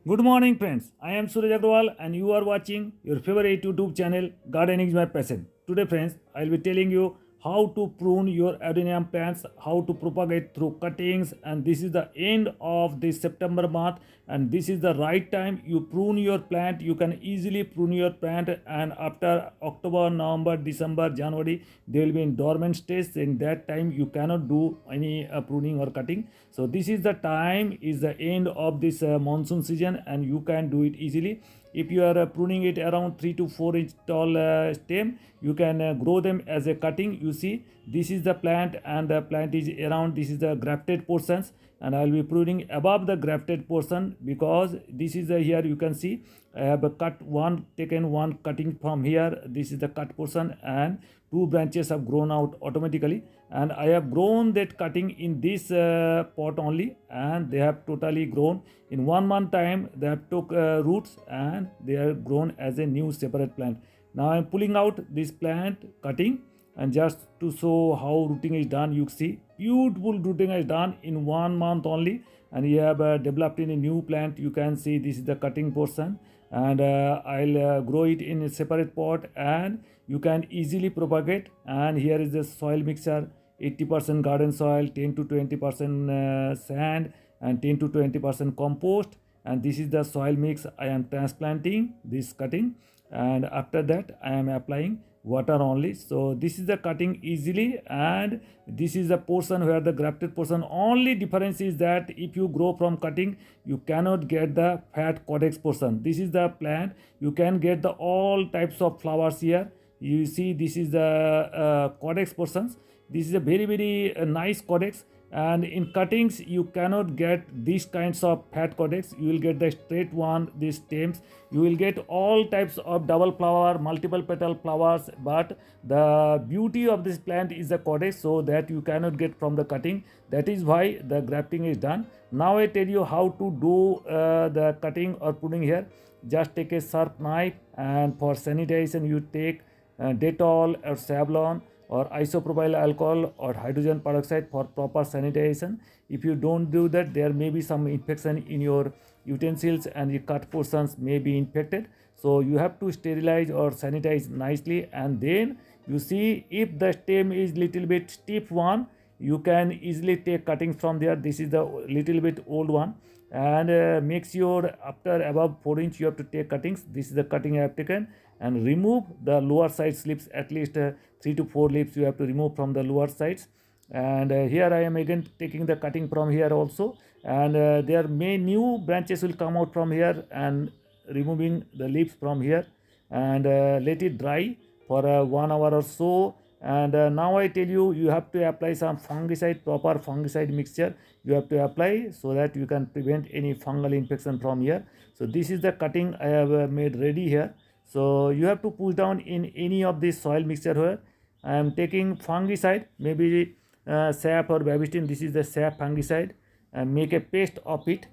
Good morning, friends. I am Suraj Agrawal, and you are watching your favorite YouTube channel, Gardening is My Passion. Today, friends, I will be telling you how to prune your adenium plants, how to propagate through cuttings, and this is the end of the September month, and this is the right time you prune your plant. You can easily prune your plant, and after October, November, December, January, they will be in dormant stage. In that time, you cannot do any pruning or cutting. So this is the time, is the end of this monsoon season, and you can do it easily. If you are pruning it around 3 to 4 inch tall stem, you can grow them as a cutting. You see, this is the plant, and the plant is around, this is the grafted portions, and I will be pruning above the grafted portion, because this is the, here you can see I have a cut one, taken one cutting from here. This is the cut portion, and two branches have grown out automatically, and I have grown that cutting in this pot only, and they have totally grown in 1 month time. They have took roots, and they are grown as a new separate plant. Now I am pulling out this plant cutting, and just to show how rooting is done, you see beautiful rooting is done in 1 month only, and you have developed in a new plant. You can see this is the cutting portion, and I'll grow it in a separate pot, and you can easily propagate. And here is the soil mixture: 80% garden soil, 10 to 20% sand, and 10 to 20% compost. And this is the soil mix I am transplanting this cutting, and after that I am applying water only. So this is the cutting easily, and this is the portion where the grafted portion. Only difference is that if you grow from cutting, you cannot get the fat codex portion. This is the plant, you can get the all types of flowers here. You see, this is the codex portions. This is a very nice codex, and in cuttings you cannot get these kinds of fat codex. You will get the straight one, these stems. You will get all types of double flower, multiple petal flowers, but the beauty of this plant is the codex, so that you cannot get from the cutting. That is why the grafting is done. Now I tell you how to do the cutting or pruning here. Just take a sharp knife, and for sanitation you take Dettol or Savlon or isopropyl alcohol or hydrogen peroxide for proper sanitation. If you don't do that, there may be some infection in your utensils, and the cut portions may be infected. So you have to sterilize or sanitize nicely, and then you see if the stem is little bit stiff one, you can easily take cuttings from there. This is the little bit old one, and make sure after above 4 inch you have to take cuttings. This is the cutting I have taken, and remove the lower side slips. At least 3 to 4 leaves you have to remove from the lower sides. And here I am again taking the cutting from here also, and there may new branches will come out from here, and removing the leaves from here, and let it dry for 1 hour or so. And now I tell you, you have to apply some fungicide, proper fungicide mixture you have to apply, so that you can prevent any fungal infection from here. So this is the cutting I have made ready here. So you have to push down in any of this soil mixture here. I am taking fungicide, maybe SAP or Bavistin. This is the SAP fungicide, and make a paste of it,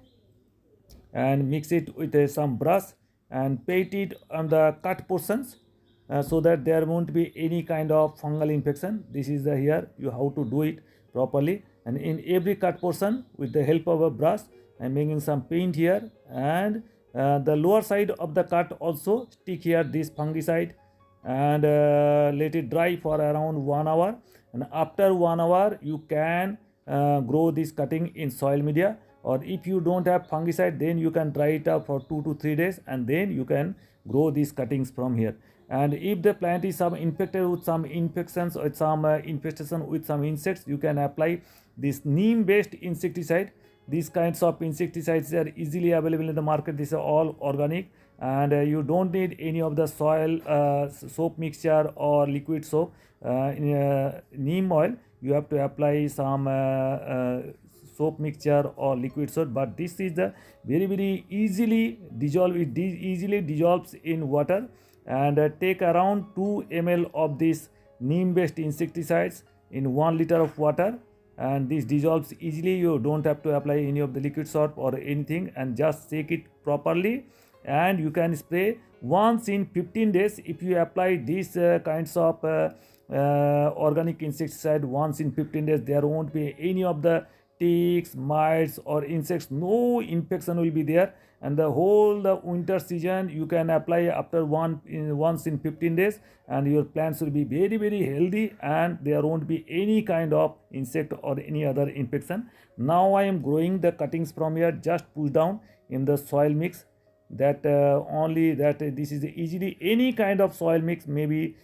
and mix it with some brush, and paint it on the cut portions, so that there won't be any kind of fungal infection. This is the here you how to do it properly. And in every cut portion, with the help of a brush, I'm making some paint here, and the lower side of the cut also stick here this fungicide, and let it dry for around 1 hour. And after 1 hour you can grow this cutting in soil media, or if you don't have fungicide, then you can dry it up for 2 to 3 days, and then you can grow these cuttings from here. And if the plant is some infected with some infections or some infestation with some insects, you can apply this neem based insecticide. These kinds of insecticides are easily available in the market. These are all organic, and you don't need any of the soil soap mixture or liquid soap. In neem oil you have to apply some soap mixture or liquid soap, but this is the very easily dissolve. It easily dissolves in water, and take around 2 ml of this neem based insecticides in 1 liter of water, and this dissolves easily. You don't have to apply any of the liquid soap or anything, and just shake it properly, and you can spray once in 15 days. If you apply these kinds of organic insecticide once in 15 days, there won't be any of the ticks, mites or insects. No infection will be there, and the winter season you can apply after once in 15 days, and your plants will be very very healthy, and there won't be any kind of insect or any other infection. Now I am growing the cuttings from here, just push down in the soil mix, that only that this is easily any kind of soil mix, maybe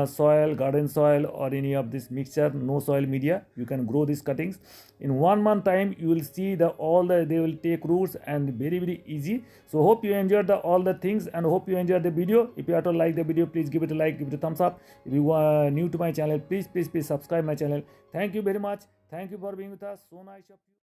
soil, garden soil, or any of this mixture, no soil media, you can grow these cuttings. In 1 month time you will see they will take roots, and very very easy. So hope you enjoyed all the things, and hope you enjoyed the video. If you at all like the video, please give it a like, give it a thumbs up. If you are new to my channel, please subscribe my channel. Thank you very much. Thank you for being with us. So nice of you.